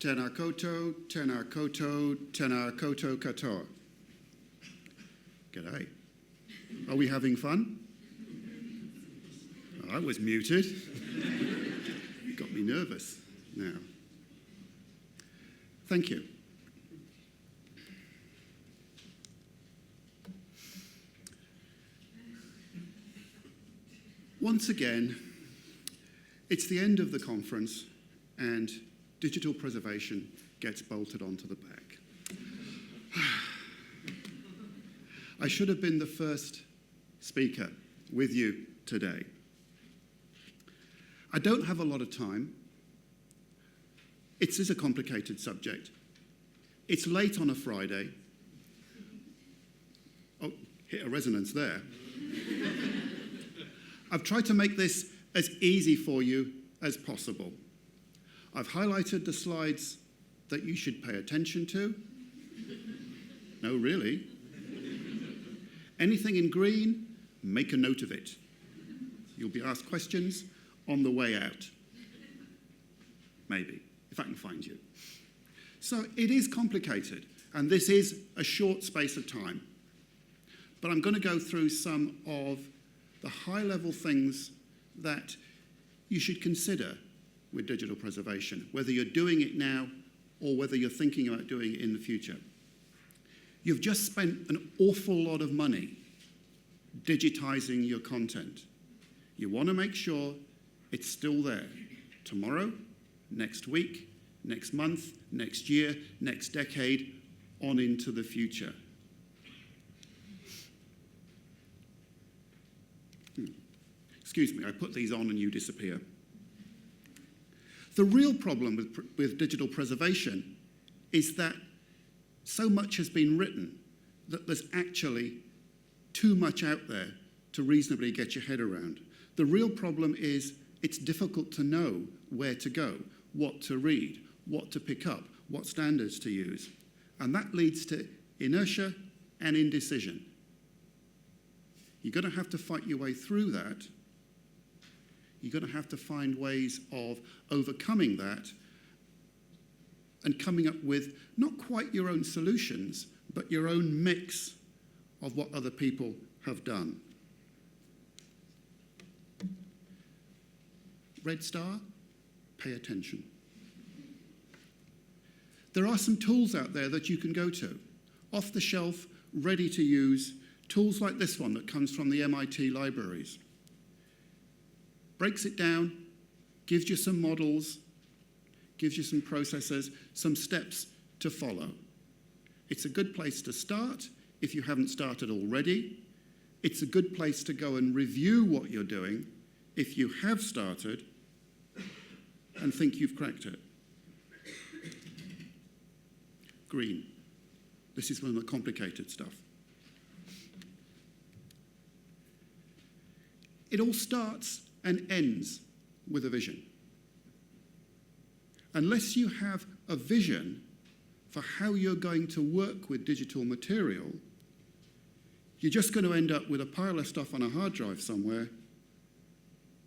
Tēnā koutou, tēnā koutou, tēnā koutou katoa. G'day. Are we having fun? Oh, I was muted. Got me nervous now. Thank you. Once again, it's the end of the conference and digital preservation gets bolted onto the back. I should have been the first speaker with you today. I don't have a lot of time. It is a complicated subject. It's late on a Friday. Oh, hit a resonance there. I've tried to make this as easy for you as possible. I've highlighted the slides that you should pay attention to. No, really. Anything in green, make a note of it. You'll be asked questions on the way out. Maybe, if I can find you. So it is complicated, and this is a short space of time. But I'm going to go through some of the high-level things that you should consider with digital preservation, whether you're doing it now or whether you're thinking about doing it in the future. You've just spent an awful lot of money digitizing your content. You want to make sure it's still there tomorrow, next week, next month, next year, next decade, on into the future. Excuse me, I put these on and you disappear. The real problem with digital preservation is that so much has been written that there's actually too much out there to reasonably get your head around. The real problem is it's difficult to know where to go, what to read, what to pick up, what standards to use. And that leads to inertia and indecision. You're going to have to fight your way through that. You're going to have to find ways of overcoming that and coming up with not quite your own solutions, but your own mix of what other people have done. Redstar, pay attention. There are some tools out there that you can go to, off the shelf, ready to use, tools like this one that comes from the MIT libraries. Breaks it down, gives you some models, gives you some processes, some steps to follow. It's a good place to start if you haven't started already. It's a good place to go and review what you're doing if you have started and think you've cracked it. Green. This is one of the complicated stuff. It all starts and ends with a vision. Unless you have a vision for how you're going to work with digital material, you're just going to end up with a pile of stuff on a hard drive somewhere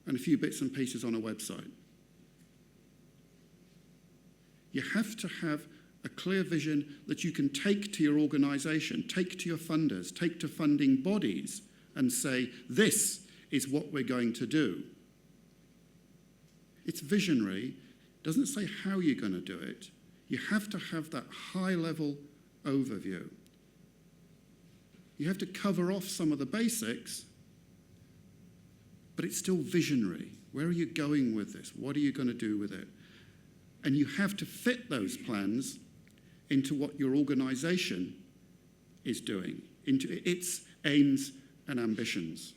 and a few bits and pieces on a website. You have to have a clear vision that you can take to your organization, take to your funders, take to funding bodies and say, this is what we're going to do. It's visionary, doesn't say how you're going to do it. You have to have that high-level overview. You have to cover off some of the basics, but it's still visionary. Where are you going with this? What are you going to do with it? And you have to fit those plans into what your organization is doing, into its aims and ambitions.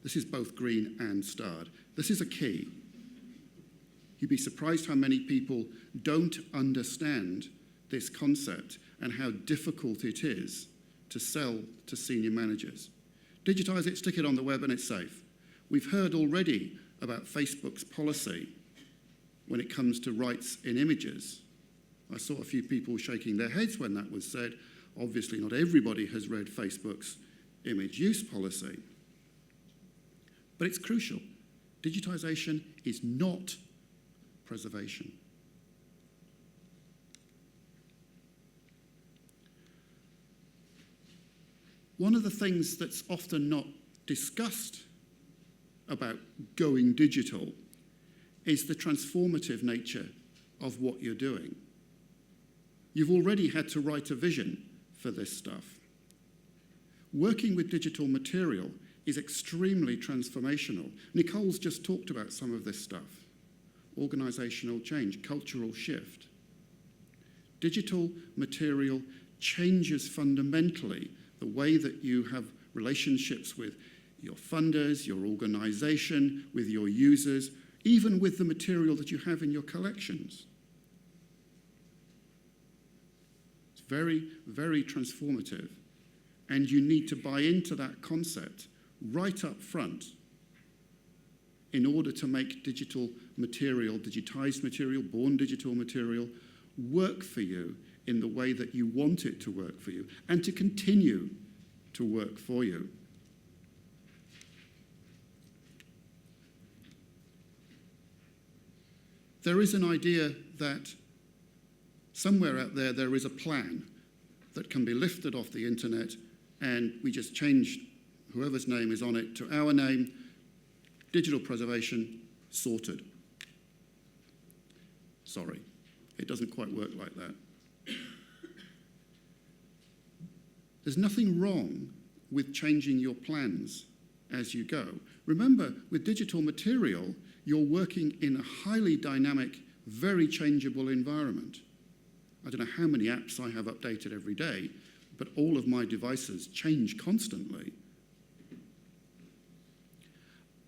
This is both green and starred. This is a key. You'd be surprised how many people don't understand this concept and how difficult it is to sell to senior managers. Digitize it, stick it on the web, and it's safe. We've heard already about Facebook's policy when it comes to rights in images. I saw a few people shaking their heads when that was said. Obviously, not everybody has read Facebook's image use policy. But it's crucial. Digitisation is not preservation. One of the things that's often not discussed about going digital is the transformative nature of what you're doing. You've already had to write a vision for this stuff. Working with digital material is extremely transformational. Nicole's just talked about some of this stuff. Organisational change, cultural shift. Digital material changes fundamentally the way that you have relationships with your funders, your organisation, with your users, even with the material that you have in your collections. It's very, very transformative. And you need to buy into that concept right up front in order to make digital material, digitised material, born digital material, work for you in the way that you want it to work for you, and to continue to work for you. There is an idea that somewhere out there, there is a plan that can be lifted off the internet, and we just change whoever's name is on it to our name, digital preservation, sorted. Sorry, it doesn't quite work like that. There's nothing wrong with changing your plans as you go. Remember, with digital material, you're working in a highly dynamic, very changeable environment. I don't know how many apps I have updated every day, but all of my devices change constantly.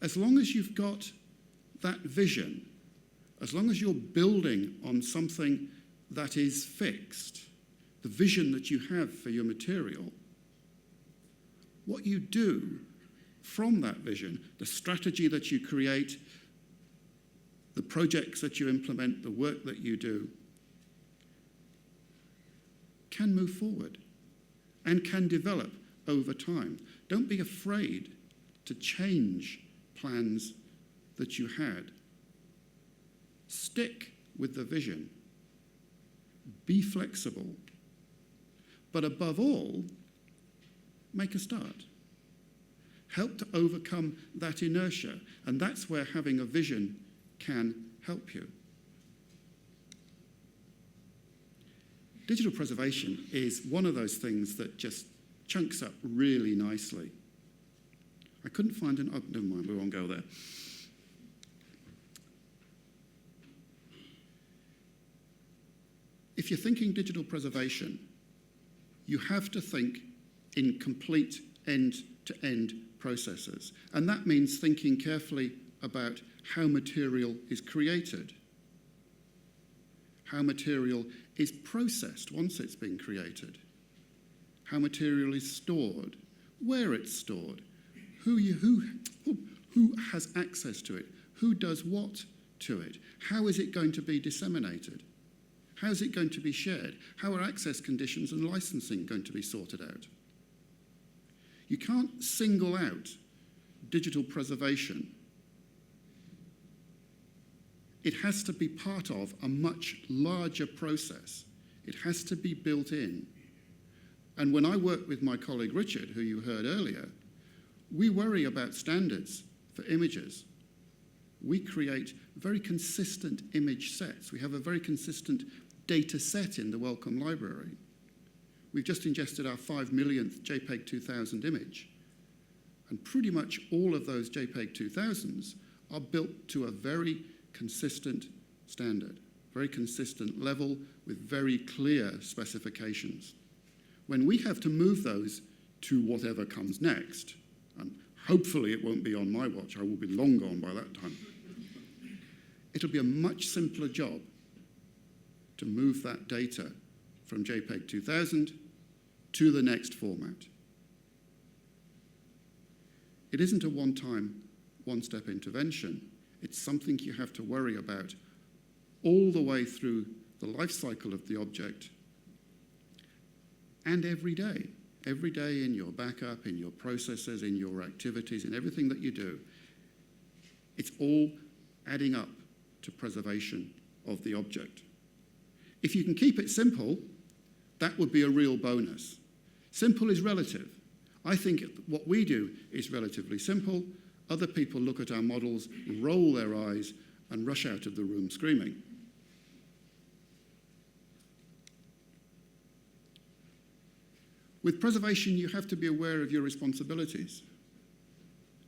As long as you've got that vision, as long as you're building on something that is fixed, the vision that you have for your material, what you do from that vision, the strategy that you create, the projects that you implement, the work that you do, can move forward and can develop over time. Don't be afraid to change plans that you had. Stick with the vision. Be flexible. But above all, make a start. Help to overcome that inertia, and that's where having a vision can help you. Digital preservation is one of those things that just chunks up really nicely. I couldn't find an... Oh, never mind, we won't go there. If you're thinking digital preservation, you have to think in complete end-to-end processes. And that means thinking carefully about how material is created, how material is processed once it's been created, how material is stored, where it's stored, who has access to it, who does what to it, how is it going to be disseminated, how is it going to be shared, how are access conditions and licensing going to be sorted out. You can't single out digital preservation. It has to be part of a much larger process. It has to be built in. And when I work with my colleague Richard, who you heard earlier, we worry about standards for images. We create very consistent image sets. We have a very consistent data set in the Wellcome library. We've just ingested our 5 millionth JPEG 2000 image. And pretty much all of those JPEG 2000s are built to a very consistent standard, very consistent level with very clear specifications. When we have to move those to whatever comes next, and hopefully it won't be on my watch, I will be long gone by that time, it'll be a much simpler job to move that data from JPEG 2000 to the next format. It isn't a one-time, one-step intervention. It's something you have to worry about all the way through the life cycle of the object and every day in your backup, in your processes, in your activities, in everything that you do. It's all adding up to preservation of the object. If you can keep it simple, that would be a real bonus. Simple is relative. I think what we do is relatively simple. Other people look at our models, roll their eyes, and rush out of the room screaming. With preservation, you have to be aware of your responsibilities.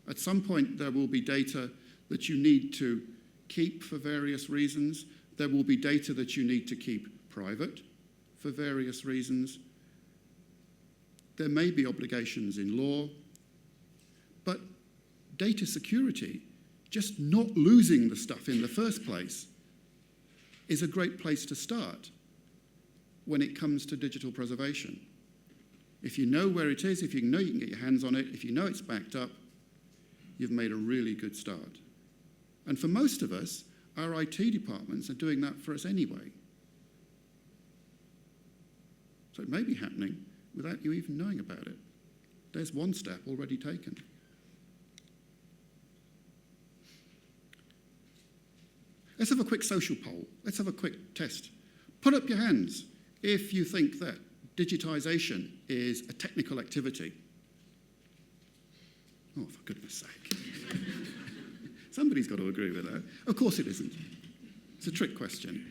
At some point, there will be data that you need to keep for various reasons. There will be data that you need to keep private for various reasons. There may be obligations in law, but data security, just not losing the stuff in the first place, is a great place to start when it comes to digital preservation. If you know where it is, if you know you can get your hands on it, if you know it's backed up, you've made a really good start. And for most of us, our IT departments are doing that for us anyway. So it may be happening without you even knowing about it. There's one step already taken. Let's have a quick social poll. Let's have a quick test. Put up your hands if you think that digitisation is a technical activity. Oh, for goodness sake. Somebody's got to agree with that. Of course it isn't. It's a trick question.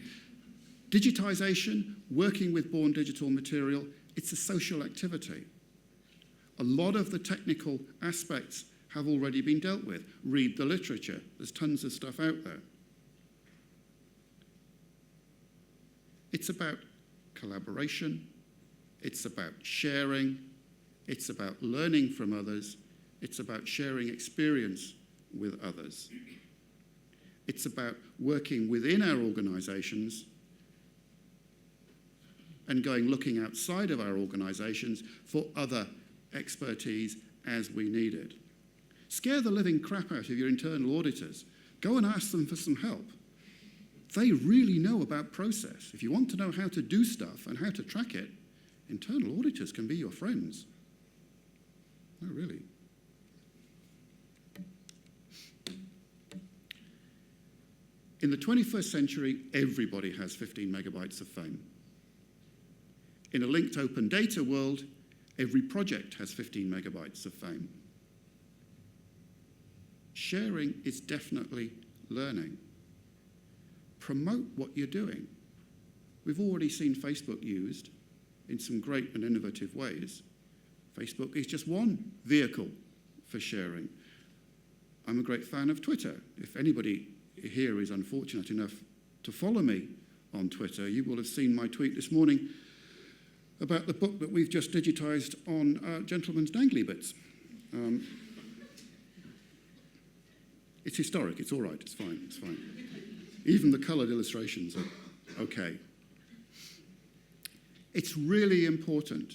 Digitisation, working with born digital material, it's a social activity. A lot of the technical aspects have already been dealt with. Read the literature. There's tons of stuff out there. It's about collaboration. It's about sharing. It's about learning from others. It's about sharing experience with others. It's about working within our organisations and looking outside of our organisations for other expertise as we need it. Scare the living crap out of your internal auditors. Go and ask them for some help. They really know about process. If you want to know how to do stuff and how to track it, internal auditors can be your friends. No, really. In the 21st century, everybody has 15 megabytes of fame. In a linked open data world, every project has 15 megabytes of fame. Sharing is definitely learning. Promote what you're doing. We've already seen Facebook used in some great and innovative ways. Facebook is just one vehicle for sharing. I'm a great fan of Twitter. If anybody here is unfortunate enough to follow me on Twitter, you will have seen my tweet this morning about the book that we've just digitised on Gentleman's Dangly Bits. It's historic, it's all right, it's fine, it's fine. Even the coloured illustrations are okay. It's really important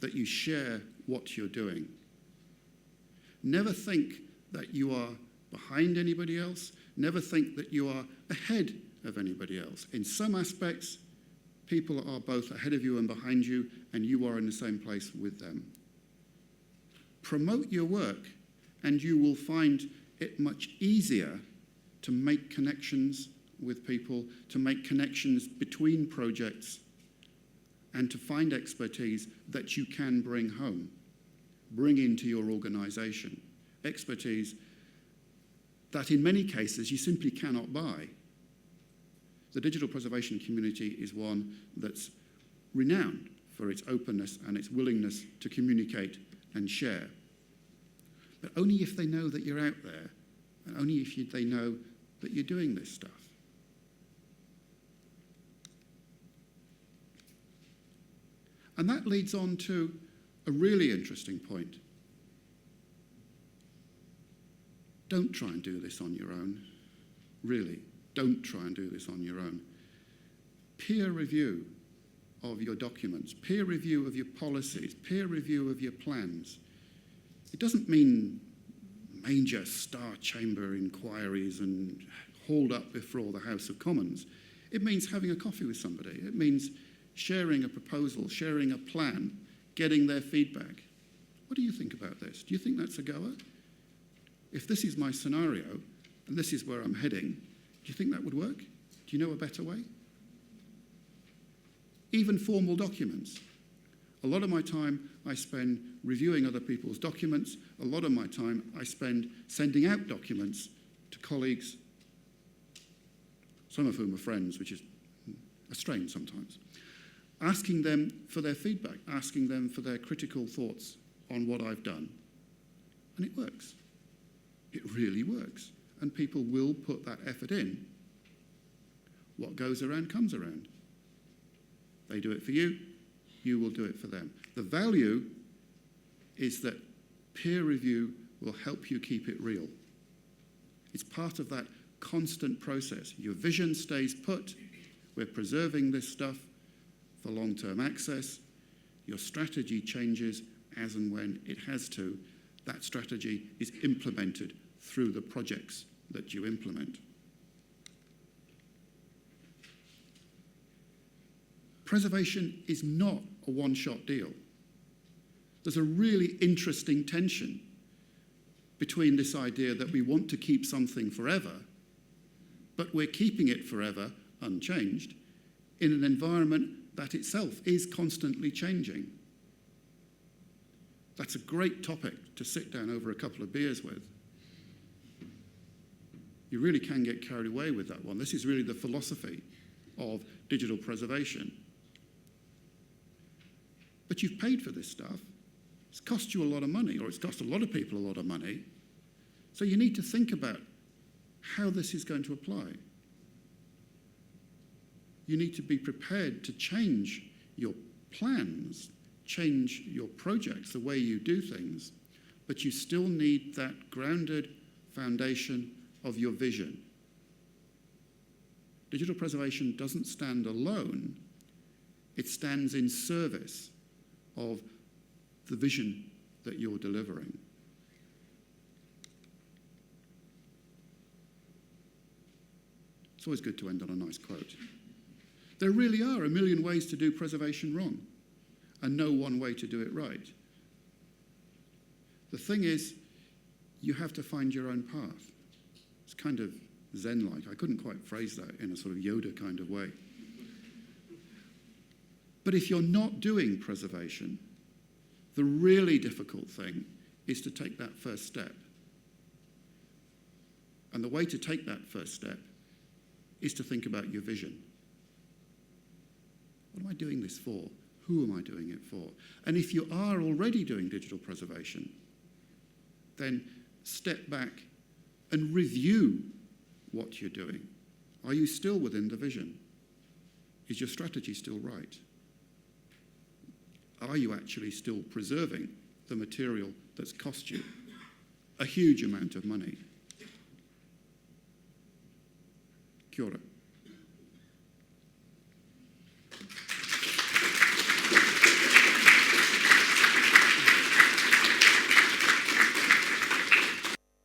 that you share what you're doing. Never think that you are behind anybody else. Never think that you are ahead of anybody else. In some aspects, people are both ahead of you and behind you, and you are in the same place with them. Promote your work, and you will find it much easier to make connections with people, to make connections between projects, and to find expertise that you can bring home, bring into your organisation. Expertise that in many cases you simply cannot buy. The digital preservation community is one that's renowned for its openness and its willingness to communicate and share. But only if they know that you're out there, and only if they know that you're doing this stuff. And that leads on to a really interesting point. Don't try and do this on your own. Really, don't try and do this on your own. Peer review of your documents, peer review of your policies, peer review of your plans. It doesn't mean major star chamber inquiries and hauled up before the House of Commons. It means having a coffee with somebody. It means sharing a proposal, sharing a plan, getting their feedback. What do you think about this? Do you think that's a goer? if this is my scenario and this is where I'm heading, do you think that would work? Do you know a better way? Even formal documents. A lot of my time I spend reviewing other people's documents. A lot of my time I spend sending out documents to colleagues, some of whom are friends, which is a strain sometimes, asking them for their feedback, asking them for their critical thoughts on what I've done. And it works. It really works. And people will put that effort in. What goes around comes around. They do it for you, you will do it for them. The value is that peer review will help you keep it real. It's part of that constant process. Your vision stays put. We're preserving this stuff for long-term access. Your strategy changes as and when it has to. That strategy is implemented through the projects that you implement. Preservation is not a one-shot deal. There's a really interesting tension between this idea that we want to keep something forever, but we're keeping it forever unchanged in an environment that itself is constantly changing. That's a great topic to sit down over a couple of beers with. You really can get carried away with that one. This is really the philosophy of digital preservation. But you've paid for this stuff. It's cost you a lot of money, or it's cost a lot of people a lot of money. So you need to think about how this is going to apply. You need to be prepared to change your plans, change your projects, the way you do things, but you still need that grounded foundation of your vision. Digital preservation doesn't stand alone. It stands in service of the vision that you're delivering. It's always good to end on a nice quote. There really are a million ways to do preservation wrong, and no one way to do it right. The thing is, you have to find your own path. It's kind of Zen-like. I couldn't quite phrase that in a sort of Yoda kind of way. But if you're not doing preservation, the really difficult thing is to take that first step. And the way to take that first step is to think about your vision. What am I doing this for? Who am I doing it for? And if you are already doing digital preservation, then step back and review what you're doing. Are you still within the vision? Is your strategy still right? Are you actually still preserving the material that's cost you a huge amount of money? Curator.